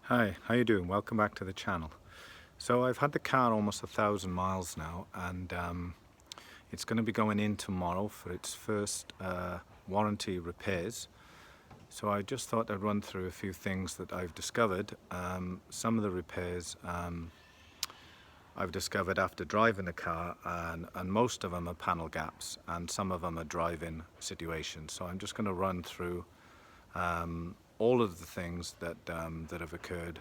Hi, how you doing? Welcome back to the channel. So I've had the car almost 1,000 miles now, and it's going to be going in tomorrow for its first warranty repairs. So I just thought I'd run through a few things that I've discovered. Some of the repairs I've discovered after driving the car, and most of them are panel gaps, and some of them are drive-in situations. So I'm just going to run through all of the things that have occurred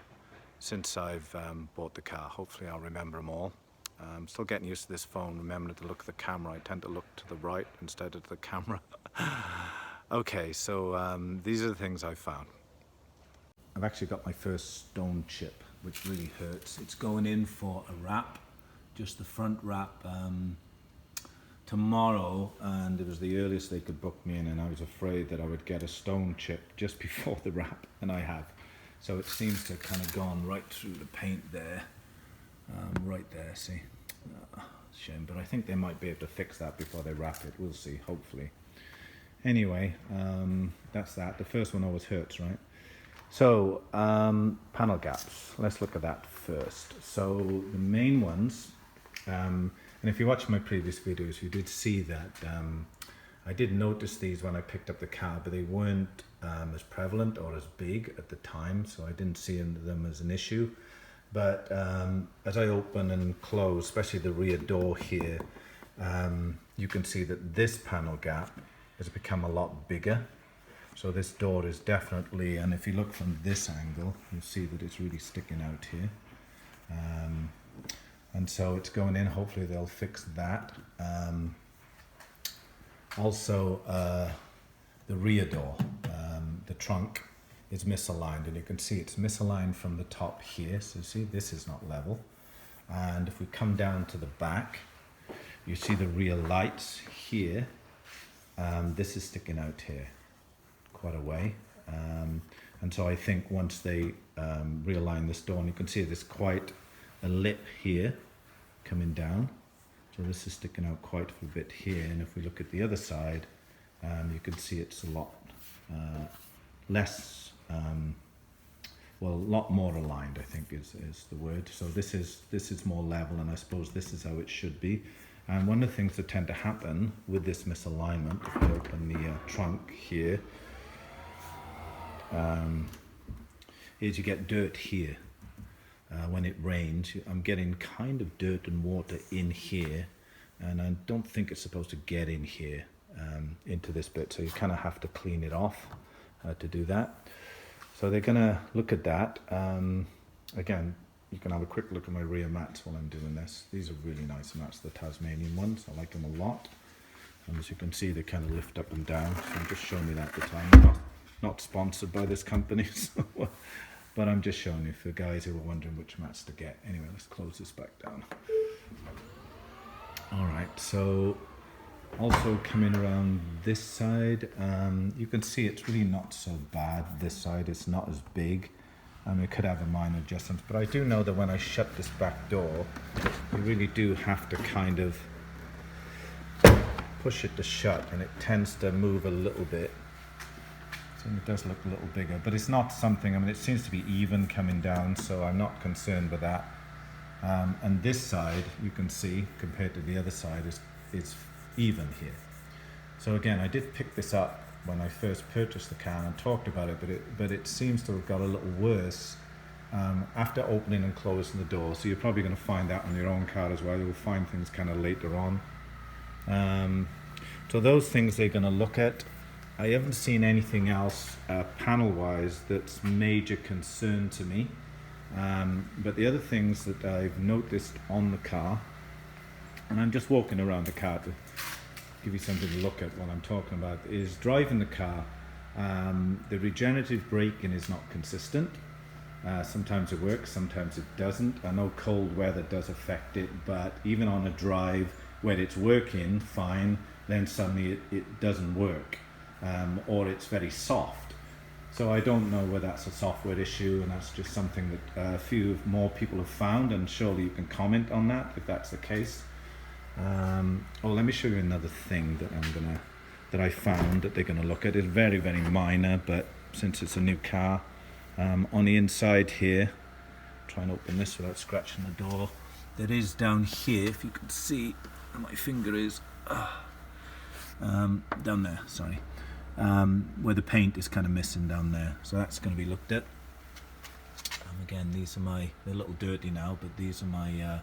since I've bought the car. Hopefully I'll remember them all. I'm still getting used to this phone, remembering to look at the camera. I tend to look to the right instead of the camera. Okay, so these are the things I've found. I've actually got my first stone chip, which really hurts. It's going in for a wrap, just the front wrap, tomorrow, and it was the earliest they could book me in, and I was afraid that I would get a stone chip just before the wrap, and I have. So it seems to have kind of gone right through the paint there, right there, see? Shame, but I think they might be able to fix that before they wrap it. We'll see, hopefully. Anyway, that's that. The first one always hurts, right? So, panel gaps. Let's look at that first. So the main ones, and if you watched my previous videos, you did see that I did notice these when I picked up the car, but they weren't as prevalent or as big at the time, so I didn't see them as an issue. But as I open and close, especially the rear door here, you can see that this panel gap has become a lot bigger. So this door is definitely, and if you look from this angle, you'll see that it's really sticking out here. And so it's going in, hopefully they'll fix that. Also, the rear door, the trunk is misaligned, and you can see it's misaligned from the top here. So see, this is not level. And if we come down to the back, you see the rear lights here. This is sticking out here quite a way. And so I think once they realign this door, and you can see there's quite a lip here coming down. So this is sticking out quite a bit here. And if we look at the other side, you can see it's a lot less, well, a lot more aligned, I think is the word. So this is more level, and I suppose this is how it should be. And one of the things that tend to happen with this misalignment, if you open the trunk here, is you get dirt here. When it rains, I'm getting kind of dirt and water in here, and I don't think it's supposed to get in here into this bit, so you kind of have to clean it off to do that. So they're going to look at that. Again, you can have a quick look at my rear mats while I'm doing this. These are really nice mats, the Tasmanian ones. I like them a lot. And as you can see, they kind of lift up and down. So I'm just showing you that at the time. Not sponsored by this company, so, but I'm just showing you for guys who are wondering which mats to get. Anyway, let's close this back down. All right, so also coming around this side, you can see it's really not so bad. This side is not as big. It could have a minor adjustment, but I do know that when I shut this back door, you really do have to kind of push it to shut, and it tends to move a little bit. So it does look a little bigger, but it's not something, I mean, it seems to be even coming down, so I'm not concerned with that. And this side, you can see, compared to the other side, is even here. So again, I did pick this up when I first purchased the car and talked about it, but it seems to have got a little worse after opening and closing the door. So you're probably going to find that on your own car as well. You'll find things kind of later on. So those things they're going to look at. I haven't seen anything else panel-wise that's major concern to me. But the other things that I've noticed on the car, and I'm just walking around the car to give you something to look at while I'm talking about, is driving the car. The regenerative braking is not consistent. Sometimes it works, sometimes it doesn't. I know cold weather does affect it, but even on a drive where it's working fine, then suddenly it doesn't work, or it's very soft. So I don't know whether that's a software issue, and that's just something that a few more people have found, and surely you can comment on that if that's the case. Let me show you another thing that I found that they're gonna look at. It's very, very minor, but since it's a new car, On the inside here, try and open this without scratching the door. There is down here, if you can see where my finger is, down there, sorry, where the paint is kind of missing down there. So that's going to be looked at. Again, these are they're a little dirty now, but these are my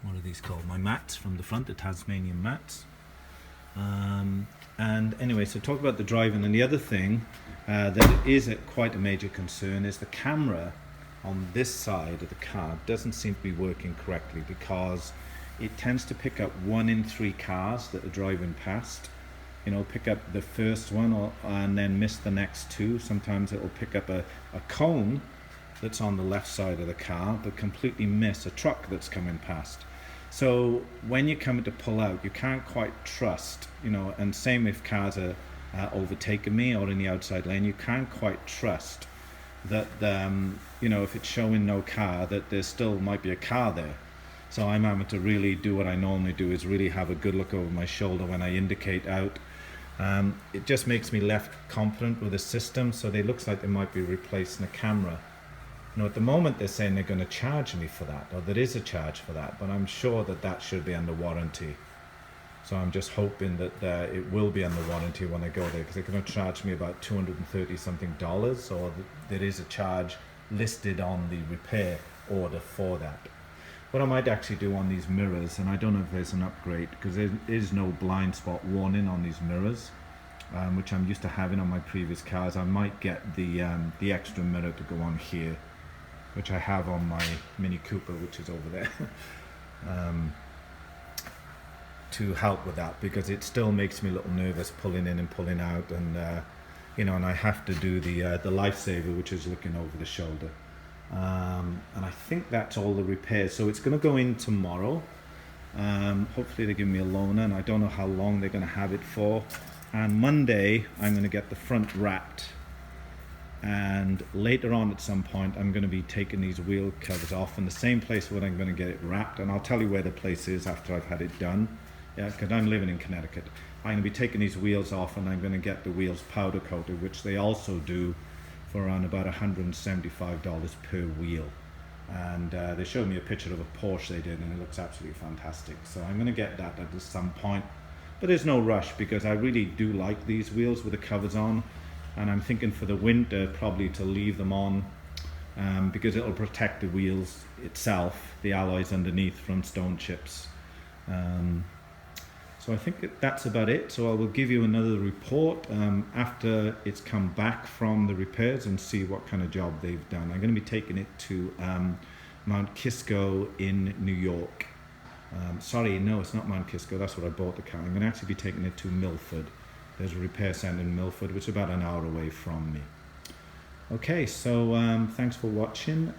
what are these called? My mats from the front, the Tasmanian mats. And anyway, so talk about the driving, and the other thing that is quite a major concern is the camera on this side of the car doesn't seem to be working correctly, because it tends to pick up 1 in 3 cars that are driving past. You know, pick up the first one and then miss the next 2. Sometimes it will pick up a cone that's on the left side of the car but completely miss a truck that's coming past. So when you're coming to pull out, you can't quite trust, you know, and same if cars are overtaking me or in the outside lane, you can't quite trust that, you know, if it's showing no car, that there still might be a car there. So I'm having to really do what I normally do, is really have a good look over my shoulder when I indicate out. It just makes me less confident with the system, so it looks like they might be replacing a camera. You know, at the moment they're saying they're going to charge me for that, or there is a charge for that, but I'm sure that that should be under warranty. So I'm just hoping that it will be under warranty when I go there, because they're going to charge me about $230 something, or there is a charge listed on the repair order for that. What I might actually do on these mirrors, and I don't know if there's an upgrade, because there is no blind spot warning on these mirrors, which I'm used to having on my previous cars. I might get the extra mirror to go on here, which I have on my Mini Cooper, which is over there, to help with that, because it still makes me a little nervous pulling in and pulling out, and you know, and I have to do the lifesaver, which is looking over the shoulder. And I think that's all the repairs, so it's going to go in tomorrow. Hopefully they give me a loaner, and I don't know how long they're going to have it for. And Monday I'm going to get the front wrapped, and later on at some point I'm going to be taking these wheel covers off in the same place where I'm going to get it wrapped, and I'll tell you where the place is after I've had it done. Yeah, because I'm living in Connecticut. I'm going to be taking these wheels off, and I'm going to get the wheels powder coated, which they also do for around about $175 per wheel. And they showed me a picture of a Porsche they did, and it looks absolutely fantastic. So I'm going to get that at some point, but there's no rush, because I really do like these wheels with the covers on, and I'm thinking for the winter probably to leave them on, because it'll protect the wheels itself, the alloys underneath, from stone chips. So I think that's about it. So I will give you another report after it's come back from the repairs, and see what kind of job they've done. I'm going to be taking it to Mount Kisco in New York. Sorry, no, it's not Mount Kisco. That's what I bought the car. I'm going to actually be taking it to Milford. There's a repair centre in Milford, which is about an hour away from me. Okay, so thanks for watching.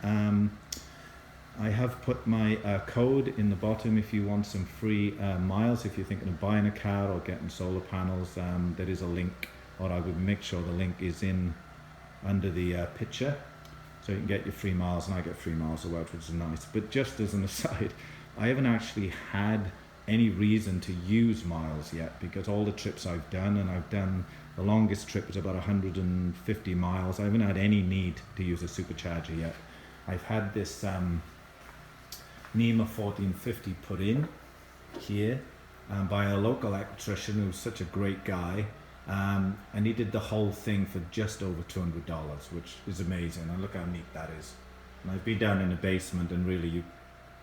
I have put my code in the bottom if you want some free miles, if you're thinking of buying a car or getting solar panels. There is a link, or I would make sure the link is in under the picture, so you can get your free miles, and I get free miles as well, which is nice. But just as an aside, I haven't actually had any reason to use miles yet, because all the trips I've done, and I've done, the longest trip was about 150 miles, I haven't had any need to use a supercharger yet. I've had this NEMA 1450 put in here by a local electrician who's such a great guy, and he did the whole thing for just over $200, which is amazing, and look how neat that is. And I've been down in the basement, and really you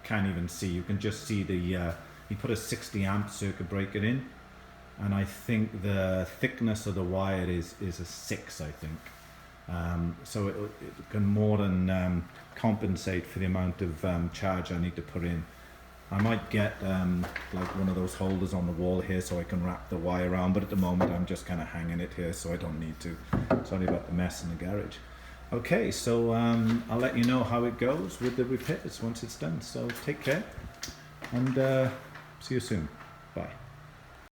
can't even see, you can just see the he put a 60 amp circuit breaker in, and I think the thickness of the wire is a 6, I think. So it can more than compensate for the amount of charge I need to put in. I might get like one of those holders on the wall here so I can wrap the wire around, but at the moment I'm just kind of hanging it here, so I don't need to. Sorry about the mess in the garage. Okay, so I'll let you know how it goes with the repairs once it's done. So take care, and see you soon.